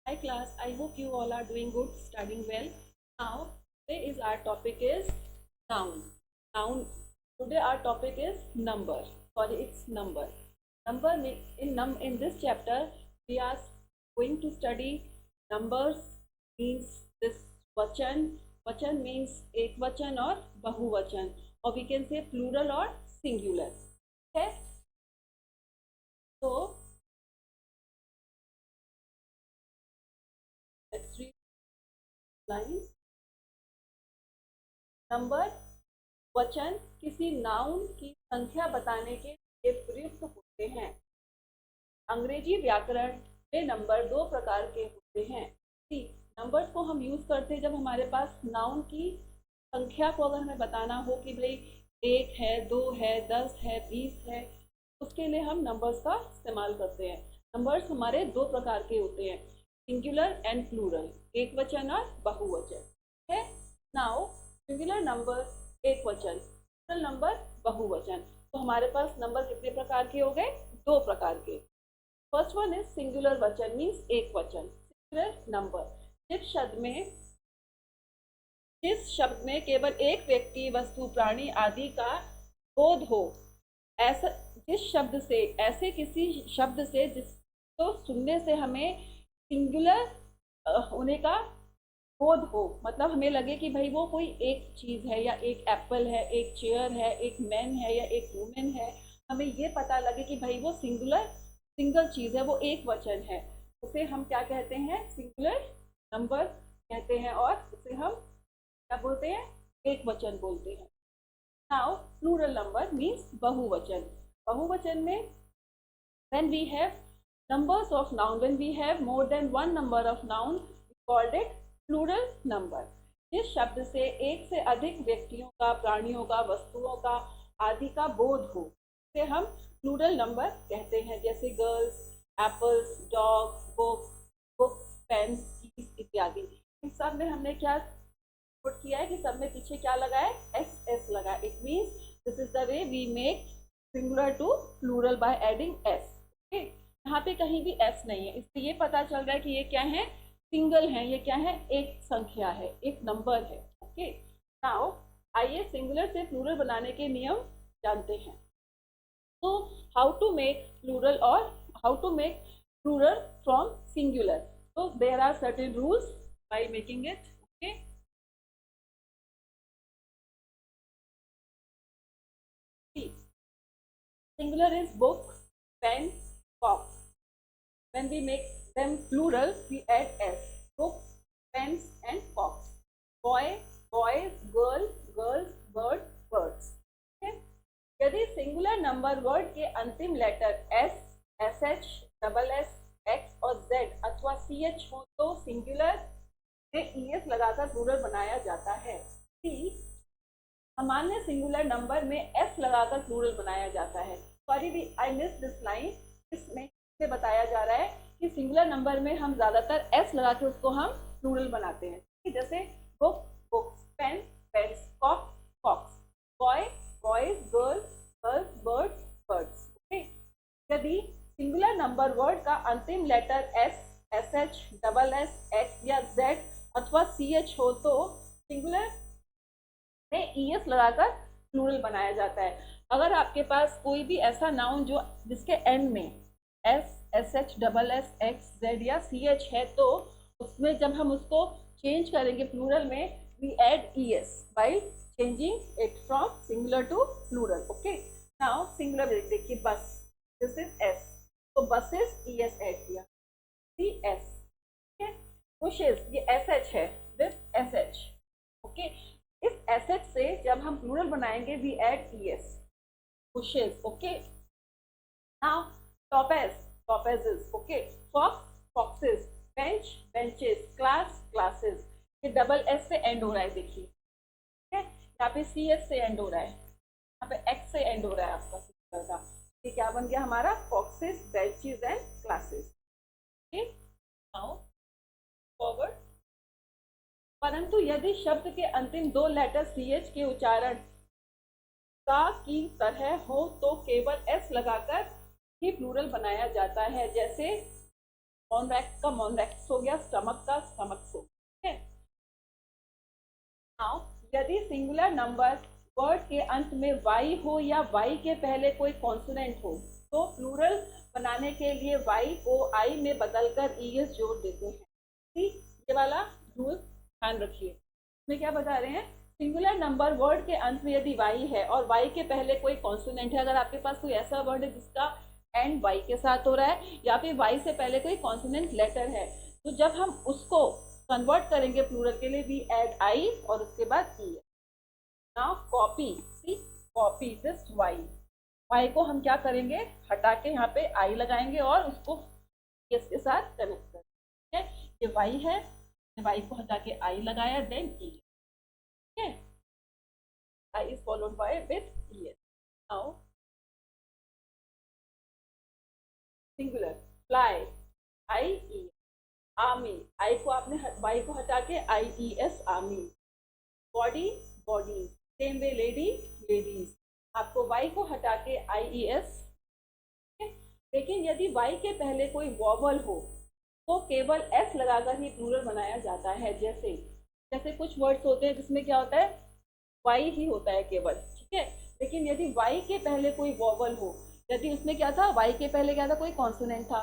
Hi class, I hope you all are doing good, studying well. Now, today is our topic is noun. Noun. Today our topic is number. Sorry, it's number. Number in this chapter we are going to study numbers. Means this vachan. Vachan means ekvachan or bahuvachan, or we can say plural or singular. Okay. So let's read lines. Number वचन किसी noun की संख्या बताने के लिए प्रयुक्त होते हैं। अंग्रेजी व्याकरण में नंबर दो प्रकार के होते हैं। नंबर्स को हम यूज करते हैं जब हमारे पास नाउन की संख्या को अगर हमें बताना हो कि भाई 1 है, 2 है, 10 है, 20 है, उसके लिए हम नंबर्स का इस्तेमाल करते हैं। नंबर्स हमारे दो प्रकार के होते हैं, सिंगुलर एंड प्लूरल, एक वचन और बहुवचन है। नाउ सिंगुलर नंबर एक वचन, प्लूरल नंबर बहुवचन। तो हमारे पास नंबर कितने प्रकार के हो गए? दो प्रकार के। फर्स्ट वन इज सिंगुलर वचन, मीन्स एक वचन। सिंगुलर नंबर जिस शब्द में केवल एक व्यक्ति, वस्तु, प्राणी आदि का बोध हो, ऐसा ऐसे किसी शब्द से जिसको सुनने से हमें सिंगुलर होने का बोध हो, मतलब हमें लगे कि भाई वो कोई एक चीज है, या एक एप्पल है, एक चेयर है, एक मैन है, या एक वुमेन है, हमें ये पता लगे कि भाई वो सिंगल चीज है, वो एक वचन है, उसे हम क्या कहते हैं? सिंगुलर नंबर कहते हैं, और उसे हम क्या बोलते हैं? एक वचन बोलते हैं। नाउ प्लूरल नंबर मीन्स बहुवचन। बहुवचन में when we have numbers of noun, when we have more than one number of noun, we called it plural number. जिस शब्द से एक से अधिक व्यक्तियों का, प्राणियों का, वस्तुओं का आदि का बोध हो, उसे हम प्लूरल नंबर कहते हैं। जैसे girls, apples, dogs, books, pens, keys इत्यादि। इन सब में हमने क्या नोट किया है कि सब में पीछे क्या लगा है? एस एस लगा। It means this is the way we make singular to plural by adding S. Okay, यहाँ पे कहीं भी एस नहीं है, इससे ये पता चल रहा है कि ये क्या है? सिंगल है। ये क्या है? एक संख्या है, एक नंबर है। ओके, नाउ आइए सिंगुलर से प्लूरल बनाने के नियम जानते हैं। तो हाउ टू मेक प्लूरल, और how to make plural from singular. तो there are certain rules by making it. Okay, singular is book, pen, box. When we make them plural, we add s. Books, pens, and box. Boy, boys, girl, girls, bird, birds. Okay? यदि singular number word के अंतिम letter S, S H, double S, X और Z अथवा C H हो तो singular में E S लगाकर plural बनाया जाता है। सामान्य सिंगुलर नंबर में एस लगाकर प्लूरल बनाया जाता है। Sorry, I miss this line. इसमें से बताया जा रहा है कि सिंगुलर नंबर में हम ज्यादातर एस लगा के उसको हम प्लूरल बनाते हैं। जैसे book, books, pen, pens, cock, cocks, boy, boys, girls, girls, birds, birds. Okay, यदि सिंगुलर नंबर वर्ड का अंतिम letter S, S H, double S, X या जेड अथवा सी एच हो तो सिंगुलर में ई एस लगाकर प्लूरल बनाया जाता है। अगर आपके पास कोई भी ऐसा नाउन जो जिसके एंड में S, S H, double S, x, Z या सी एच है, तो उसमें जब हम उसको चेंज करेंगे प्लूरल में, we add E S by changing it from singular to plural. Okay, now singular देखिए, बस, दिस इज एस, तो बसेस ई एस ऐड किया, सी एस। बुशेस, ये एस एच है, दिस एस एच। ओके, इस S H से जब हम plural बनाएंगे we add E S, bushes. Okay, now topaz, topazes. Okay, fox, foxes, bench, benches, class, classes. ये double S से एंड हो रहा है, देखिए, ठीक है, यहाँ पे सी एस से एंड हो रहा है, यहाँ पे एक्स से एंड हो रहा है आपका सिंगुलर का। ये क्या बन गया हमारा? Foxes, benches and classes. Okay, now forward. परंतु यदि शब्द के अंतिम दो लेटर सी एच के उच्चारण का की तरह हो तो केवल एस लगाकर ही प्लूरल बनाया जाता है। जैसे मॉनरैक्स का मॉनरैक्स हो गया, स्टमक का स्टमक्स हो गया। नाउ यदि सिंगुलर नंबर वर्ड के अंत में y हो या y के पहले कोई कॉन्सोनेंट हो तो प्लूरल बनाने के लिए y को I में बदलकर es जोड़ देते हैं। ठीक, ये वाला रूल ध्यान रखिए। इसमें क्या बता रहे हैं, सिंगुलर नंबर वर्ड के अंत में यदि y है और y के पहले कोई कॉन्सोनेंट है, अगर आपके पास कोई ऐसा वर्ड है जिसका एंड y के साथ हो रहा है या फिर y से पहले कोई कॉन्सोनेंट लेटर है, तो जब हम उसको कन्वर्ट करेंगे प्लूरल के लिए वी एड I और उसके बाद E. Now copy, see copy this y को हम क्या करेंगे, हटा के यहाँ पे I लगाएंगे और उसको इसके साथ कनेक्ट करेंगे। ये y है, y को हटा के I लगाया, देन ई। ठीक है, I is followed by with es। Now singular fly, I E। Army, I को आपने y को हटा के IES army. Body, body, same way lady, ladies, आपको y को हटा के IES। लेकिन यदि y के पहले कोई वॉवल हो तो केवल s लगाकर ही प्लूरल बनाया जाता है। जैसे जैसे कुछ वर्ड्स होते हैं जिसमें क्या होता है, y ही होता है केवल, ठीक है। लेकिन यदि y के पहले कोई वॉवल हो, यदि उसमें क्या था, y के पहले क्या था, कोई कॉन्सोनेंट था,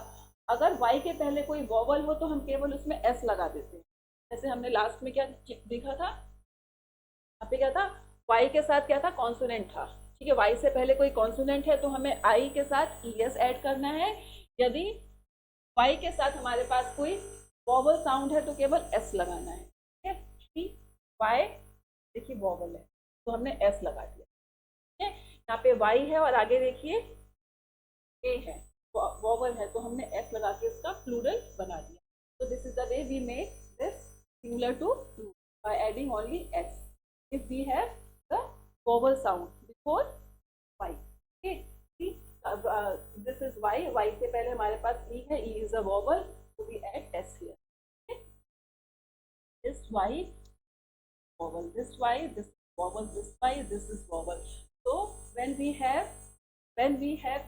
अगर y के पहले कोई वॉवल हो तो हम केवल उसमें s लगा देते हैं। जैसे हमने लास्ट में क्या देखा था, यहाँ पे क्या था, y के साथ क्या था, कॉन्सोनेंट था, ठीक है। y से पहले कोई कॉन्सोनेंट है तो हमें I के साथ es ऐड करना है। यदि y के साथ हमारे पास कोई वॉवल साउंड है तो केवल s लगाना है, ठीक है। y देखिए वॉवल है तो हमने s लगा दिया, ठीक है। यहाँ पे y है और आगे देखिए a है, वॉवल है तो हमने s लगा के इसका प्लूरल बना दिया। तो this is the way we make this similar to by adding only s if we have the vowel sound before y। okay, see, this is y, y से पहले हमारे पास e है, e is a vowel, so we add s here। okay? this y vowel, this y, this vowel, this y, this is vowel। so when we have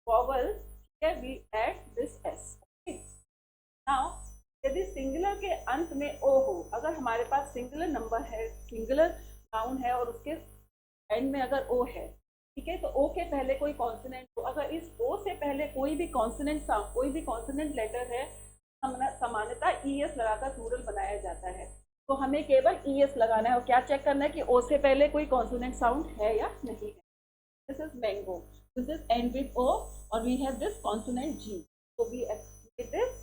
vowel, okay, we add this s। okay? now यदि singular के अंत में ओ हो, अगर हमारे पास singular number है, singular noun है और उसके एंड में अगर ओ है, ठीक है, तो ओ के पहले कोई कॉन्सोनेंट हो, अगर इस ओ से पहले कोई भी कॉन्सोनेंट साउंड, कोई भी कॉन्सोनेंट लेटर है, सामान्यतः ईएस लगाकर प्लूरल बनाया जाता है। तो हमें केवल ईएस लगाना है और क्या चेक करना है कि ओ से पहले कोई कॉन्सोनेंट साउंड है या नहीं है। This is mango, this is end with O और we have this consonant G, so we get this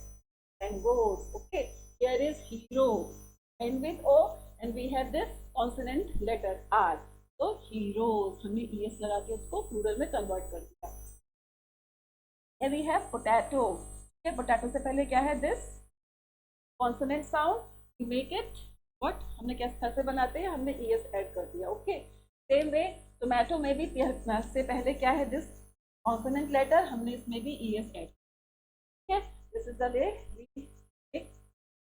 mangoes। okay, here is hero, end with o and we have this consonant letter r, तो heroes हमने es लगा के उसको plural में convert कर दिया। here we have potato। okay, potato से पहले क्या है, this consonant sound, we make it what, हमने कैसे बनाते हैं, हमने es ऐड कर दिया। ओके, सेम वे टोमेटो में भी से पहले क्या है, दिस consonant letter, हमने इसमें भी es add. okay, this is the way we make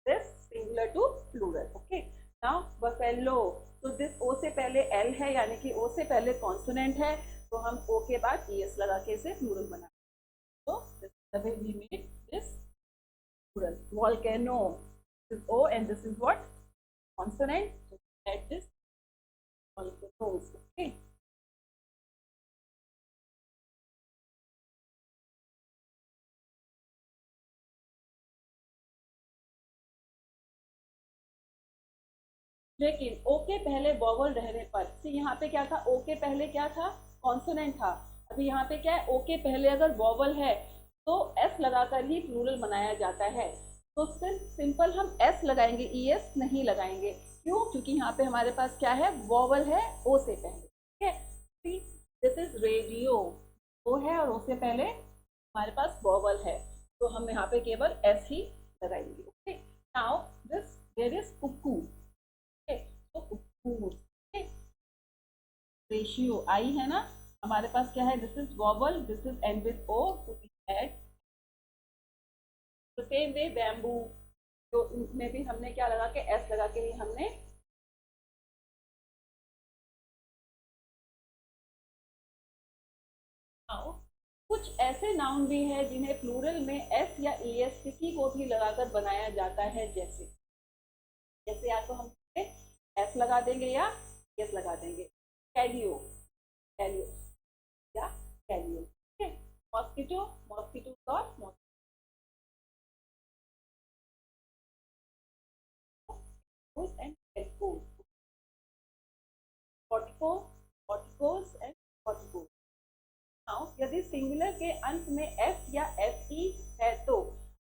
this singular to plural। okay, now buffalo, तो this o से पहले l है, यानी कि o से पहले consonant है, तो हम o के बाद es लगा के इसे plural बना। तो this is the way we make this plural। volcano, this is o and this is what, consonant, so add this volcanoes। okay, लेकिन ओ के पहले वॉवल रहने पर, यहाँ पे क्या था, ओ के पहले क्या था, कॉन्सोनेंट था, अभी यहाँ पे क्या है, ओ के पहले अगर वॉवल है तो एस लगाकर ही प्लूरल बनाया जाता है। तो सिर्फ सिंपल हम एस लगाएंगे, ई एस नहीं लगाएंगे, क्यों, क्योंकि यहाँ पे हमारे पास क्या है, वॉवल है ओ से पहले। ठीक है, दिस इज रेडियो, ओ है और ओ से पहले हमारे पास वॉवल है, तो हम यहाँ पे केवल एस ही लगाएंगे। Okay, now this there is cuckoo, ratio I है ना, हमारे पास क्या है, this is vowel, this is end with O, तो we add. The same way bamboo, तो इनमें भी हमने क्या लगा के, एस लगा के ही हमने कुछ ऐसे नाउन भी हैं जिन्हें प्लूरल में एस या ईएस किसी को भी लगाकर बनाया जाता है, जैसे जैसे या तो हम एस लगा देंगे या एस लगा देंगे। कैलियो, कैलियो या कैलियो, ठीक है। मॉस्किटो, मॉस्किटो और मॉस्किटोज एंड एल्कोज, portico, porticos and porticos. Now यदि सिंगुलर के अंत में एफ या एफ ई है, तो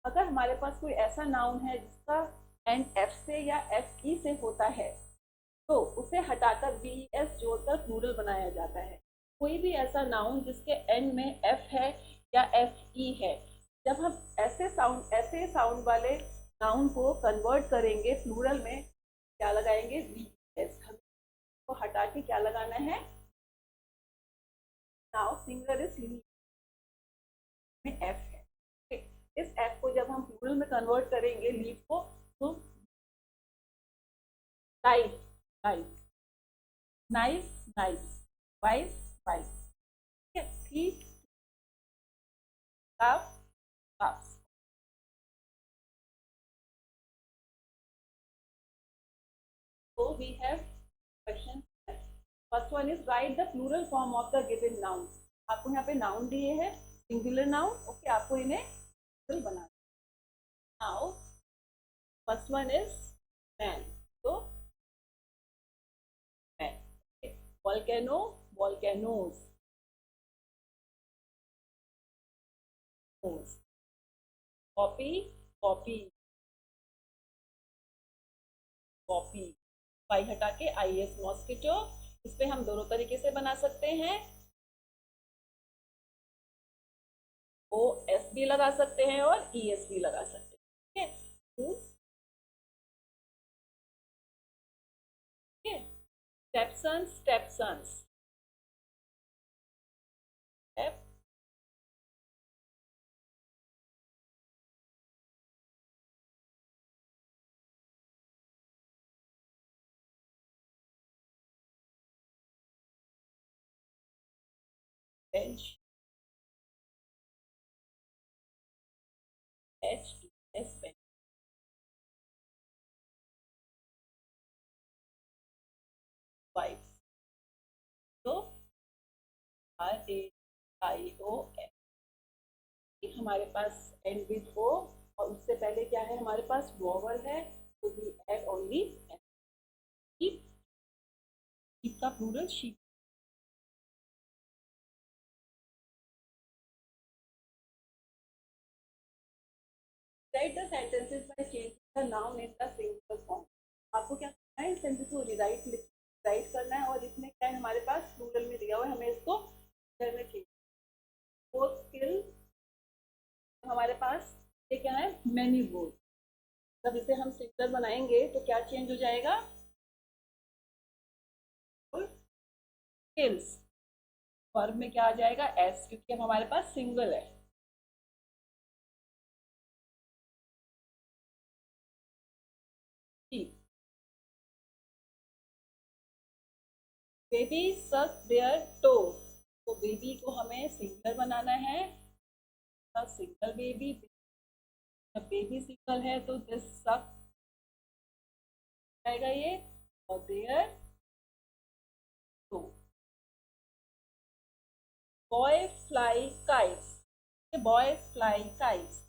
अगर हमारे पास कोई ऐसा नाउन है जिसका एंड एफ से या एफ ई से होता है, तो उसे हटाकर बी एस जोड़कर प्लूरल बनाया जाता है। कोई भी ऐसा नाउन जिसके एंड में एफ है या एफ ई है, जब हम ऐसे साउंड वाले नाउन को कन्वर्ट करेंगे प्लूरल में, क्या लगाएंगे, बी एस। को हटा के क्या लगाना है, नाउ सिंगुलर इज लीव में एफ है, इस एफ को जब हम प्लूरल में कन्वर्ट करेंगे लीव को, तो life, life, knife, knife, wife, wife, ठीक है। Thief, calf, calf. So we have question. First one is write the plural form of the given noun. आपको यहाँ पे नाउन दिए हैं, सिंगुलर नाउन, ओके, आपको इन्हें प्लूरल बनाना। Now first one is man, तो man, volcano, volcanoes, copy, copy, copy, Y हटा के आई एस, मॉस्किटो। इस पे हम दोनों तरीके से बना सकते हैं, ओ एस भी लगा सकते हैं और ई एस भी लगा सकते हैं, ठीक है। Stepsons, stepsons, step, bench, H E S, bench, wife, तो R A I O F, हमारे पास एंड विद ओ, और उससे पहले क्या है, हमारे पास वॉवल है, तो we add only F. Sheep, sheep का plural sheep. Write the sentences by changing the noun in the singular form. आपको क्या करना है, इस सेंटेंस को राइट करना है, और इसमें क्या है, हमारे पास प्लूरल में दिया हुआ है, हमें इसको प्लूरल में चेंज। बोथ स्किल, हमारे पास ये क्या है, मैनी बोथ। जब इसे हम सिंगुलर बनाएंगे तो क्या चेंज हो जाएगा, स्किल्स। वर्ब में क्या आ जाएगा, एस, क्योंकि अब हमारे पास सिंगल है। बेबी सक देयर टो, तो बेबी को हमें सिंगल बनाना है, सिंगल बेबी। जब बेबी सिंगल है तो दिस सक आएगा ये, और their toe. Boy fly kites, boy fly kites,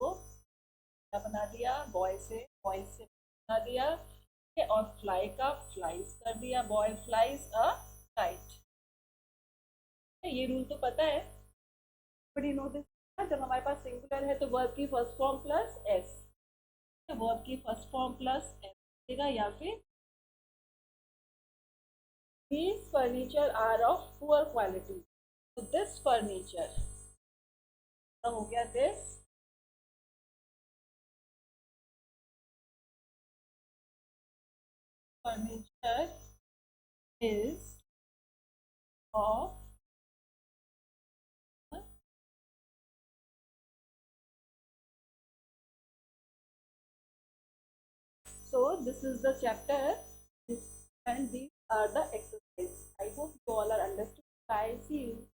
तो क्या बना दिया, बॉय से बना दिया, और फ्लाई का फ्लाइज कर दिया, बॉय फ्लाइज अ काइट। ये रूल तो पता है, बट यू नो दिस, जब हमारे पास सिंगुलर है तो वर्ब की first form plus S, verb की फर्स्ट फॉर्म प्लस एस देगा, या फिर these furniture are of poor quality, तो this furniture हो गया, this furniture is of, so this is the chapter, and these are the exercises. I hope you all are understood. Bye, see you.